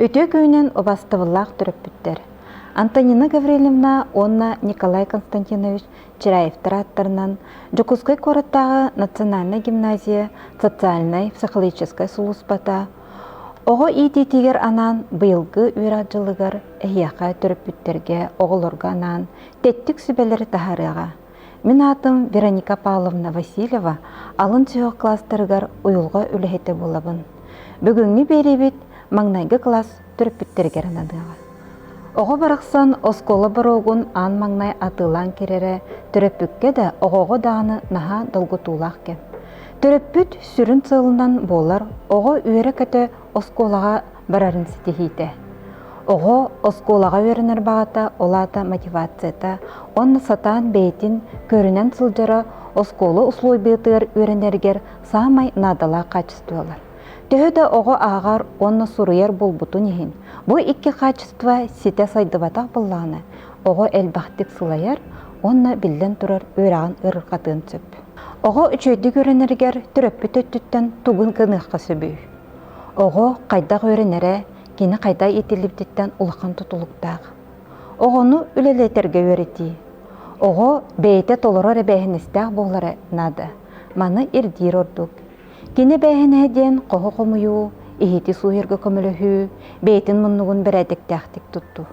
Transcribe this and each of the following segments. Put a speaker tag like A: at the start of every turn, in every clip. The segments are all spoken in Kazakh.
A: Өтө күйінен обастывыллақ түріппіттер. Антонина Гавриловна, онна Николай Константинович Чираевтар аттарынан Жукускай кораттағы Национальная гимназия социальной психологической сулуспата Оғы ититигер анан быйылгы үйраджылыгар эхияқа түріппіттерге оғылырға анан теттік сүбелері тахарыға. Мен атым Вероника Павловна Васильева алын сүйі класстарыгар уйылға үліхеті болабын. Бүгінгі беребет маңнайғы класс түріппіттергер анадыға. Оғы барақсан осколы бір оғын ан маңнай атылан керері түріппікке де оғығы дағыны наға долгутулақ ке. Түріппіт сүрін сылынан болар оғы үйері көті осколаға барарын сетихейді. Оғы осколаға өрінер бағата олата мотивацията, онны сатан бейтін көрінен сылжара осколы услой бейтігер өрінергер самай надала качестволар. Төхі оғы ағар онны сұруер бұл бұтын ехін. Бұл икі качество сете сайдыбатақ бұллағына. Оғы әлбақтик сылайар, онны білден тұрар өрағын ұрқатын сөп. Оғы үшөйді көрінергер түріппі төттіттен туғын қыныққа сөбүй. Оғы қайдақ өрінері, кені қайда етіліптеттен ұлақан тұтылықтағы. Оғыны үлелетерге өреті. Оғы бейте толырыр бәйіністәқ болары нады. Маны ирдир ордық. Кені бәйіні ден қоғы қомыю, ихеті суырғы көміліхі, бейтін мұнығын бір әдіктәқтік тұтту.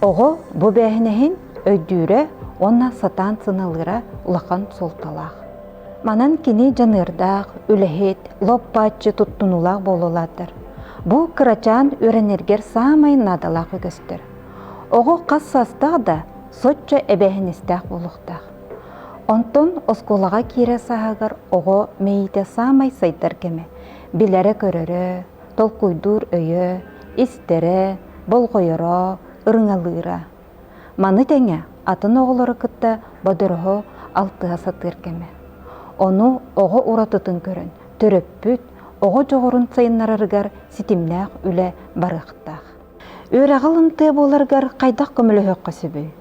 A: Оғы бұ бәйінігін өйдүйрі, онна сатан сыналыра ұлақан солталақ. Манан кені жанырдақ, үліхет, лоппатчы тұттынулақ болуладыр. Бұл қырачан өренергер самай надалақ өгістір. Оғы қас састақ да сотча әбәхіністәқ болуқтақ. Онтон осколаға кире сағығыр оғы мейте самай сайдар кеме. Білері көрірі, толкуйдур өйі, істері, болғойыра, ұрыңалыра. Маны тәңе атын оғылары күтті бадырығы алтыға сатыр кеме. Оны оғы ұратытын көрін, түріппіт, оғы жоғырын сайынларырғар сетімнәқ үлі барықтақ. Өрағылын ты боларғар қайдақ көмілі өққа сөбі.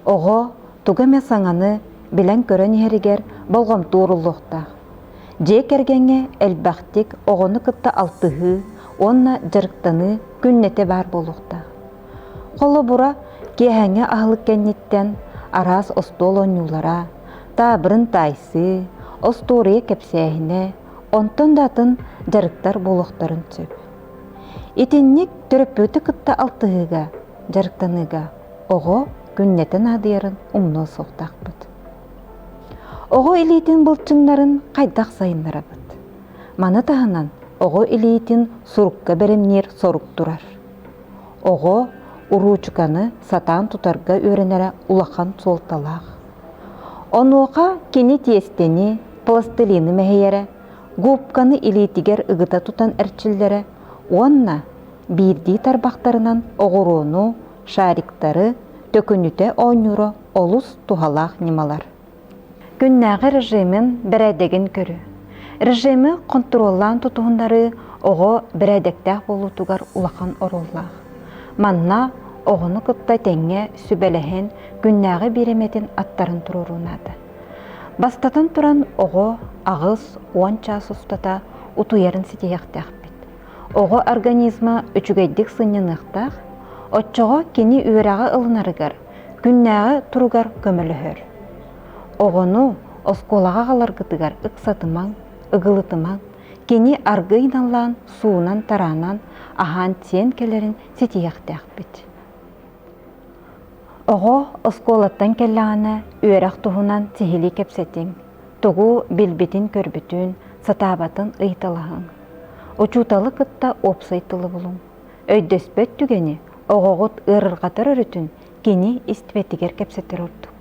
A: Оғы тұғыме саңаны білән көрін ерігер болғым туырылықтақ. Жек әргенге әлбәқтік оғыны күтті алтығы, онна жырықтаны күннете бар болуқтақ. Қолы бұра кехәңе ағылық кәнеттен арас остол оңюлара, табырын тайсы, остория кәпсәйіне, онтын датын жарықтар болуқтарын сөп. Итіннік түріппөті күтті алтығыға, жарықтаныға, оғы күннетін адыярын ұмны соқтақ бұд. Оғы илейтін бұлтшыңларын қайдақ сайынлара бұд. Маны тағынан оғы илейтін сұрыққа беремнер сорық тұрар. Оғы ұручықаны сатан тұтарға өренері ұлақан солталақ. Онуға кені тестені, пластилины мәхейері, губканы илейтігер ұғыта тұтан әрчілдері, онна бірдей тарбақтарынан оғыруыну, шариктары, төкініте ойныры олыс туғалақ немалар. Күннәғі режимін бірәдеген көрі. Режимі контроллан тұтуғындары оғы бірәдектәқ болутуғар ұлақан оруллақ. Манна оғыны күтті тәңе сүбәліхен күннәғі береметін аттарын тұрурунады. Бастатын тұран оғы ағыз 10 час ұстата ұтуярын сетияқтақ бет. Оғы организма үчігейдік сыннынықтақ, отчоға кені үйрағы ылынарығар, күннәғі тұруғар көміліхөр. Оғыну осколаға қаларғытығар ұқсатыман, ұғылытыман, кені арғыйналан, суынан таранан, ахан тен келерін сетияқтақ бет. Оғы осколаттан келлағаны үйрақ тұғынан тихили кепсетің, тұғу білбетін көрбітін, сатабатын ұйтылағын. Очуталы күтті опсайтылы болуң. Өйдөспет түгені оғығыт ұрырғатыр өрітін кені істветігер кепсетір ұрдық.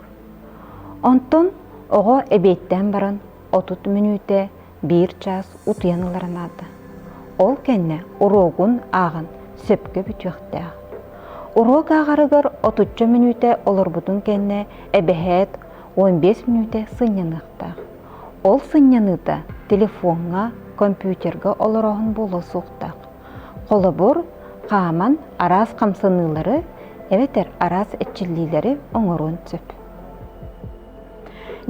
A: Онтон оғы әбейттен баран 30 минуте 1 час ұтыяныларын ады. Ол кәнне ұроғын ағын сөпкі бүтіқтәғ. Урок ағарығыр 30 минуте олар бұдың кәнне әбәхет 15 минуте сынянықтақ. Ол сыняныда телефонға, компьютерға оларағын болы соқтақ. Қолы бұр, қаман арас қамсынылары, әветер арас әтчілілері оңырын сөп.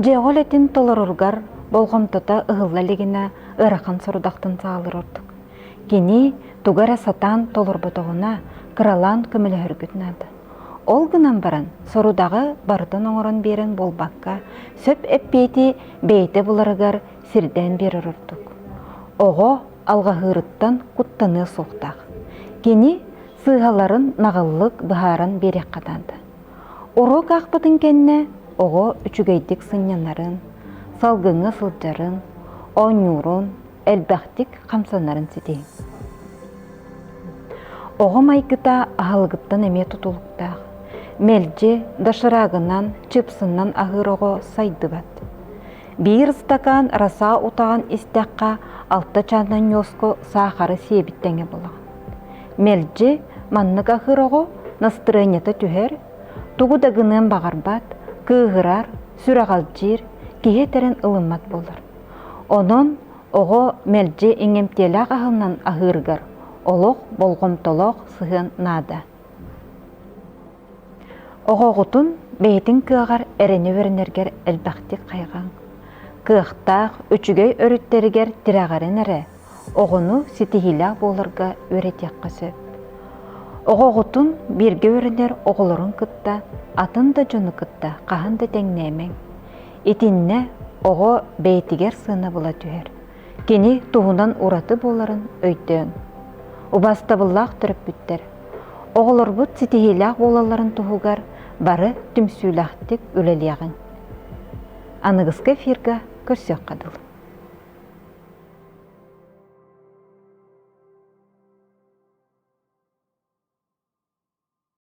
A: Жеғол әтін толырырғар болғымтыта ұғылалегіне ұрақын сұрудақтың сағылыр ордық. Кини тугара сатан толорботоғына кыралан көмілі хүргітнады. Ол гынан баран сорудағы бардын оңырын берін болбаққа сөп әппейті бейті бұларығар сирден берір ұрдық. Оғо алға ғырыттан құттыны соқтақ. Кені сығаларын нағылық бұхарын берек қаданды. Орық ақпытын кенне оғо үчігейдік сынянарын, салгыңы сылджарын, оңюрын, әлбәқтік қамсанарын сетейін. Оғы майкыта ағалғыттан әме тұтылықтақ. Мелже дашырағынан, чыпсынан ағыр оғы сайды бат. Бір стакан раса ұтаған істәққа алты чандан йоско сахары себіттәңе болған. Мелже маннық ағыр оғы настырынеті түхер, туғыдағынан бағарбат, кығырар, сүрағал жер, кейетерін ылымат болыр. Онын оғы мелже еңемтелі ағылынан ағырғар, олық болғымтолық сығын нада. Оғығытын бейтін кығар әрені өрінергер әлбәқтік қайған. Кықтақ өчігей өріттергер тирағарын әрі, оғыну сетихилі болырға өретек қысып. Оғығытын берге өрінер оғылырын күтті, атын да жоны күтті, қағын да тәңнәмен. Етінне оғы бейтігер сыны бұла түйер. Кені туғынан ұраты боларын өйттен. Убастабыллақ түріп бүттер. Оғылыр бұт сетихилі болаларын туғығар бары түмсүйләқтік өлелияғын. Анығысқа фирға көрсек қадыл.